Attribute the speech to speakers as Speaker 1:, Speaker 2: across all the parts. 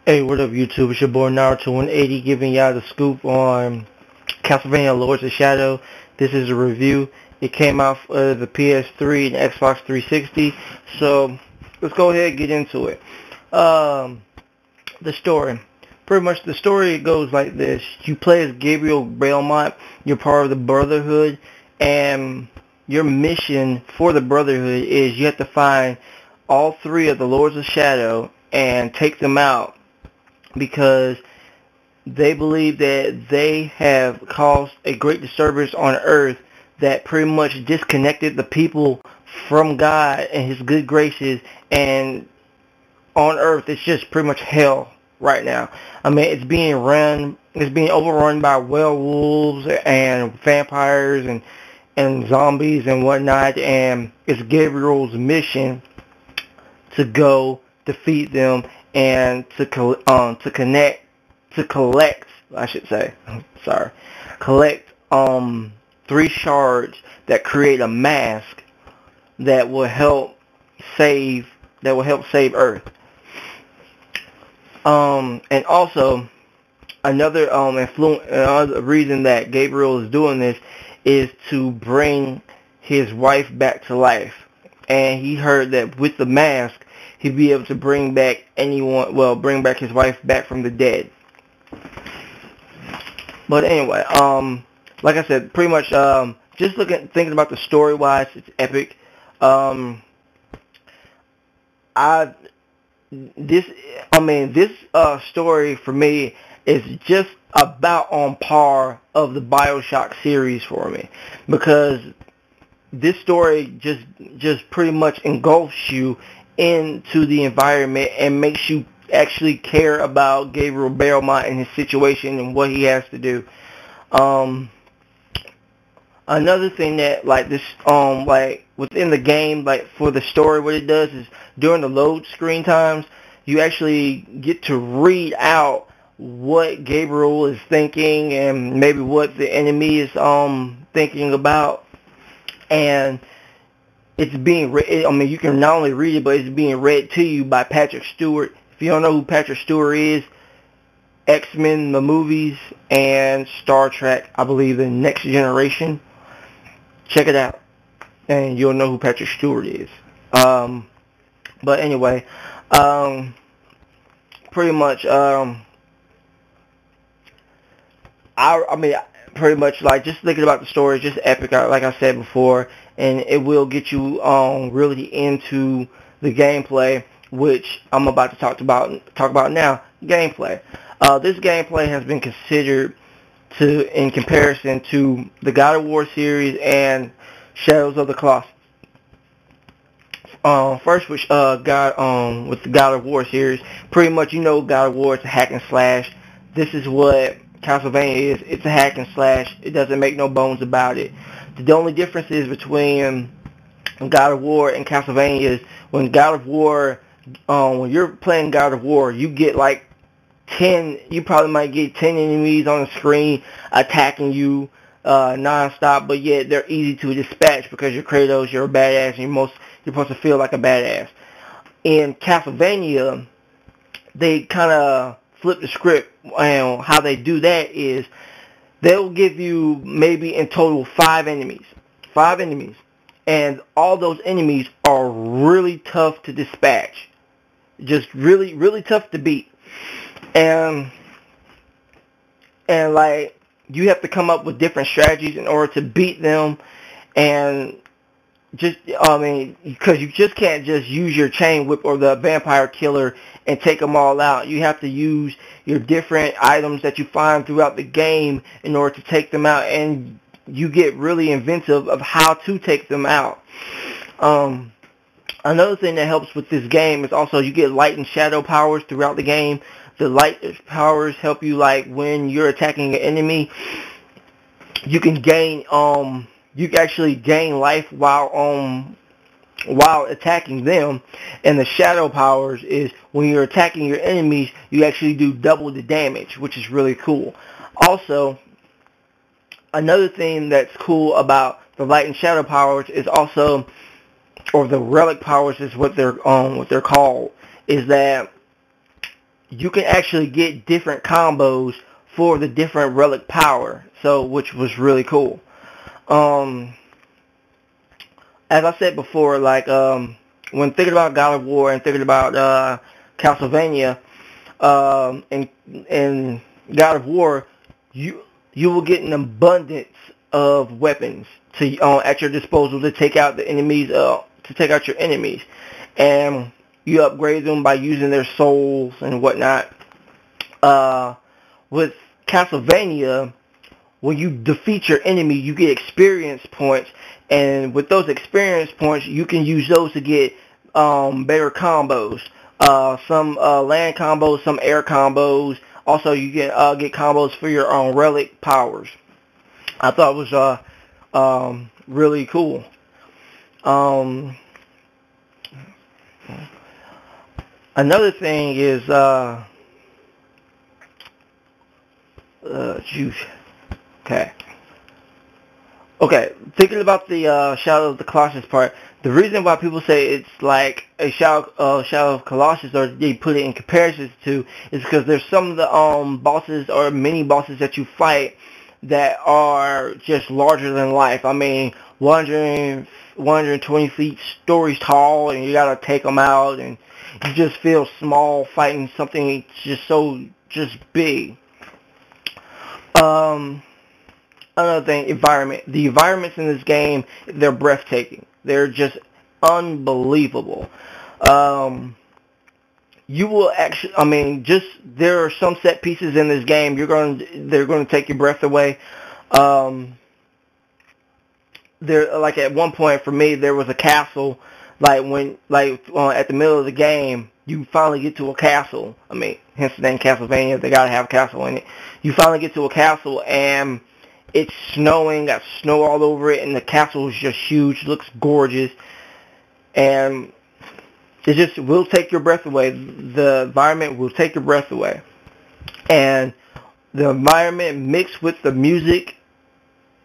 Speaker 1: Hey, what up YouTube? It's your boy Naruto 180 giving y'all the scoop on Castlevania Lords of Shadow. This is a review. It came out for the PS3 and Xbox 360. So let's go ahead and get into it. The story. Pretty much the story goes like this. You play as Gabriel Belmont. You're part of the Brotherhood, and your mission for the Brotherhood is you have to find all three of the Lords of Shadow and take them out, because they believe that they have caused a great disturbance on Earth that pretty much disconnected the people from God and His good graces, and on Earth it's just pretty much hell right now. I mean, it's being overrun by werewolves and vampires and zombies and whatnot, and it's Gabriel's mission to go defeat them and to collect three shards that create a mask that will help save Earth. And also another reason that Gabriel is doing this is to bring his wife back to life. And he heard that with the mask, he'd be able to bring back his wife back from the dead. But anyway, like I said, pretty much, just thinking about the story-wise, it's epic. This story for me is just about on par of the BioShock series for me, because this story just pretty much engulfs you into the environment and makes you actually care about Gabriel Belmont and his situation and what he has to do. Another thing that within the game, for the story, what it does is during the load screen times, you actually get to read out what Gabriel is thinking and maybe what the enemy is thinking about. And it's being read. I mean, you can not only read it, but it's being read to you by Patrick Stewart. If you don't know who Patrick Stewart is, X-Men, the movies, and Star Trek, I believe, the Next Generation. Check it out, and you'll know who Patrick Stewart is. But anyway, pretty much, pretty much, just thinking about the story, just epic, like I said before, and it will get you really into the gameplay, which I'm about to talk about now. Gameplay. This gameplay has been considered in comparison to the God of War series and Shadows of the Colossus. First, with the God of War series, pretty much God of War is a hack and slash. This is what Castlevania is. It's a hack and slash. It doesn't make no bones about it. The only difference is between God of War and Castlevania is when God of War, when you're playing God of War, you get you probably might get 10 enemies on the screen attacking you non-stop, but yet they're easy to dispatch because you're Kratos, you're a badass, and you're supposed to feel like a badass. In Castlevania, they kind of flip the script, and how they do that is they'll give you maybe in total 5 enemies, and all those enemies are really tough to dispatch, just really, really tough to beat. And you have to come up with different strategies in order to beat them, and because you just can't just use your chain whip or the vampire killer and take them all out. You have to use your different items that you find throughout the game in order to take them out, and you get really inventive of how to take them out. Another thing that helps with this game is also you get light and shadow powers throughout the game. The light powers help you, when you're attacking an enemy, you can actually gain life while attacking them. And the shadow powers is when you're attacking your enemies, you actually do double the damage, which is really cool. Also, another thing that's cool about the light and shadow powers is also, or the relic powers is what they're called, is that you can actually get different combos for the different relic power, so which was really cool. As I said before, like when thinking about God of War and thinking about Castlevania, in God of War, you will get an abundance of weapons to at your disposal to take out the enemies, to take out your enemies, and you upgrade them by using their souls and whatnot. With Castlevania, when you defeat your enemy, you get experience points, and with those experience points, you can use those to get better combos. Some land combos, some air combos. Also, you can get combos for your own relic powers. I thought it was really cool. Another thing is juice. Okay, thinking about the Shadow of the Colossus part, the reason why people say it's like a Shadow of Colossus, or they put it in comparisons to, is because there's some of the bosses or mini bosses that you fight that are just larger than life. I mean, 120 feet stories tall, and you gotta take them out, and you just feel small fighting something just big. Another thing, environment. The environments in this game, they're breathtaking. They're just unbelievable. You will actually, I mean, there are some set pieces in this game, they're going to take your breath away. Like at one point for me, there was a castle, at the middle of the game, you finally get to a castle. I mean, hence the name Castlevania, they gotta have a castle in it. You finally get to a castle, and it's snowing, got snow all over it, and the castle is just huge, looks gorgeous, and it just will take your breath away. The environment will take your breath away. And the environment mixed with the music,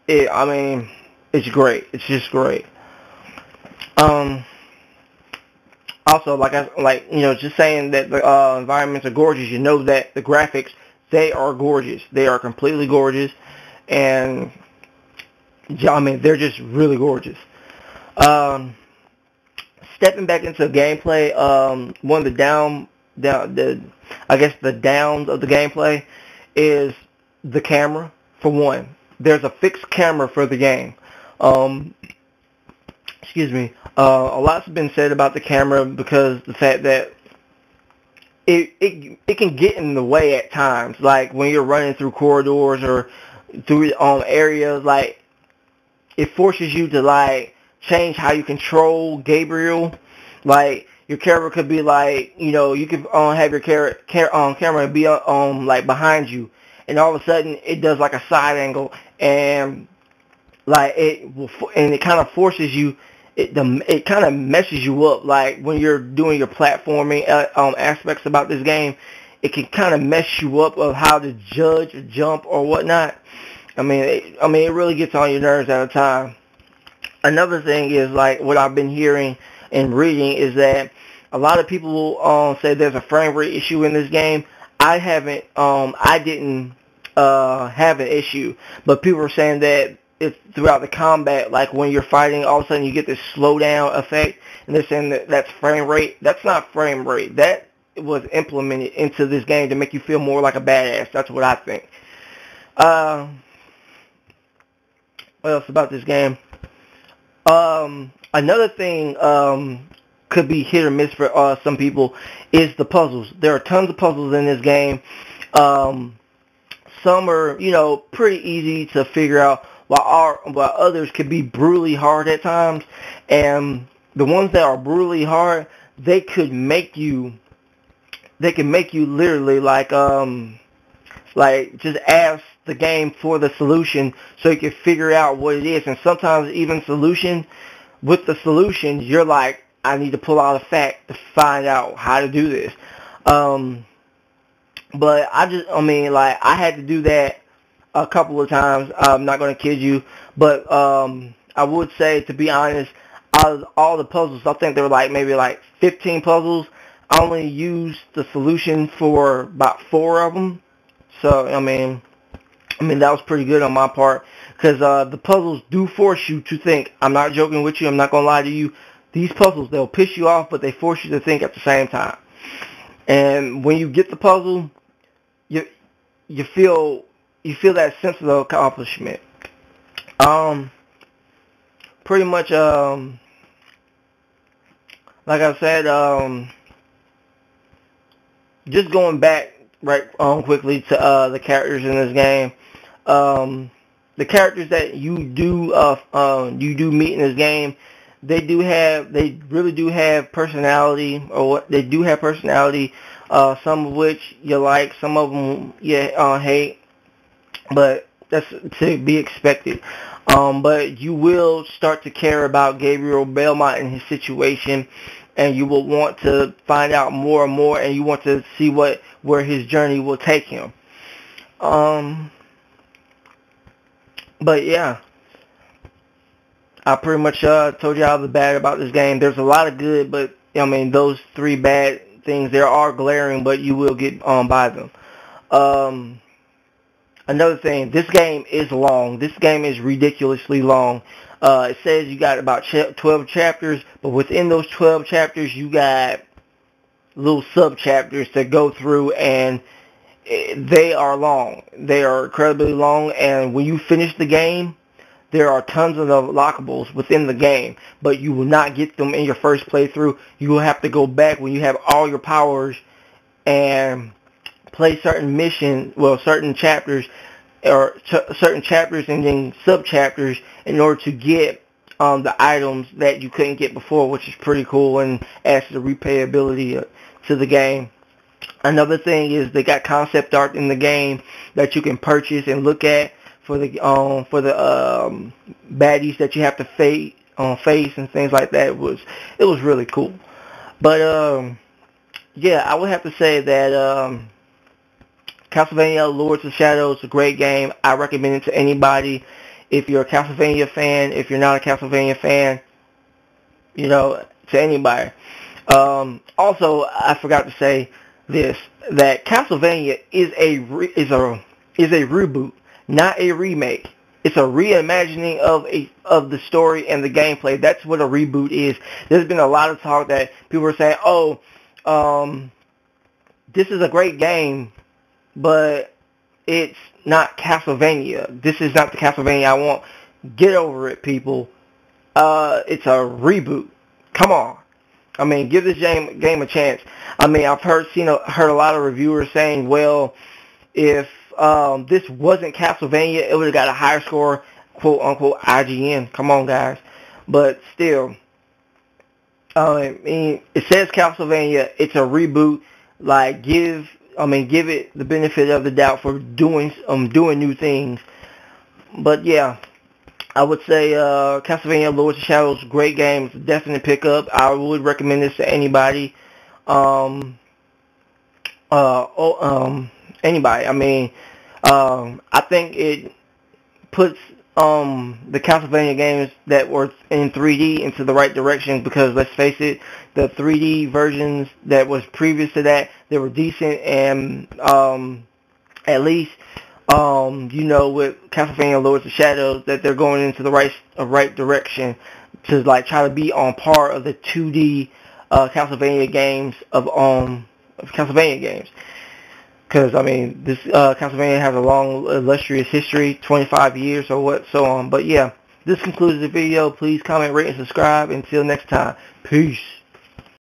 Speaker 1: it's great. It's just great. Also, just saying that the environments are gorgeous, you know that the graphics, they are gorgeous. They are completely gorgeous. And they're just really gorgeous. Stepping back into gameplay, one of the downs of the gameplay is the camera. For one, there's a fixed camera for the game. A lot's been said about the camera because the fact that it can get in the way at times, like when you're running through corridors or through areas, like it forces you to change how you control Gabriel. Like your camera could be you could have your camera be behind you, and all of a sudden it does like a side angle, and it kind of forces you. It kind of messes you up, like when you're doing your platforming aspects about this game. It can kind of mess you up of how to judge or jump or whatnot. It really gets on your nerves at a time. Another thing is what I've been hearing and reading is that a lot of people say there's a frame rate issue in this game. I didn't have an issue, but people are saying that it's throughout the combat, like when you're fighting, all of a sudden you get this slowdown effect, and they're saying that's frame rate. That's not frame rate. That was implemented into this game to make you feel more like a badass. That's what I think. What else about this game? Another thing could be hit or miss for some people is the puzzles. There are tons of puzzles in this game. Some are, pretty easy to figure out, while others can be brutally hard at times. And the ones that are brutally hard, they can make you literally just ask the game for the solution so you can figure out what it is. And sometimes even with the solution, you're like, I need to pull out a fact to find out how to do this. But I had to do that a couple of times. I'm not going to kid you, but I would say, to be honest, out of all the puzzles, I think there were maybe 15 puzzles. I only used the solution for about 4 of them. So, I mean, that was pretty good on my part. Because the puzzles do force you to think. I'm not joking with you. I'm not going to lie to you. These puzzles, they'll piss you off, but they force you to think at the same time. And when you get the puzzle, you feel that sense of accomplishment. Pretty much, like I said, just going back quickly to the characters in this game. The characters that you do meet in this game, they really do have personality, they do have personality. Some of which you like, some of them you hate, but that's to be expected. But you will start to care about Gabriel Belmont and his situation, and you will want to find out more and more, and you want to see where his journey will take him. But yeah, I pretty much told you all the bad about this game. There's a lot of good, but I mean those 3 bad things there are glaring, but you will get by them. Another thing, this game is long. This game is ridiculously long. It says you got about 12 chapters, but within those 12 chapters, you got little sub-chapters to go through, and they are long. They are incredibly long, and when you finish the game, there are tons of unlockables within the game, but you will not get them in your first playthrough. You will have to go back when you have all your powers and play certain chapters, or certain chapters and then sub-chapters in order to get the items that you couldn't get before, which is pretty cool and adds to the replayability to the game. Another thing is they got concept art in the game that you can purchase and look at for the baddies that you have to face and things like that. It was really cool. But yeah, I would have to say that Castlevania Lords of Shadow is a great game. I recommend it to anybody. If you're a Castlevania fan, if you're not a Castlevania fan, to anybody. Also, I forgot to say this, that Castlevania is a reboot, not a remake. It's a reimagining of the story and the gameplay. That's what a reboot is. There's been a lot of talk that people are saying, this is a great game, but it's not Castlevania. This is not the Castlevania I want. Get over it, people. It's a reboot. Come on. I mean, give this game a chance. I mean, I've heard a lot of reviewers saying, well, if this wasn't Castlevania, it would have got a higher score, quote unquote IGN. Come on, guys. But still, I mean, it says Castlevania. It's a reboot. Like, give it the benefit of the doubt for doing new things. But yeah, I would say Castlevania Lords of Shadow is a great game. It's a definite pickup. I would recommend this to anybody. Anybody. I mean, I think it puts the Castlevania games that were in 3D into the right direction, because let's face it, the 3D versions that was previous to that, they were decent, and at least with Castlevania Lords of Shadows, that they're going into the right direction to like try to be on par of the 2D Castlevania games of Castlevania games. Because, I mean, this Castlevania has a long, illustrious history, 25 years or so on. But yeah, this concludes the video. Please comment, rate, and subscribe. Until next time, peace.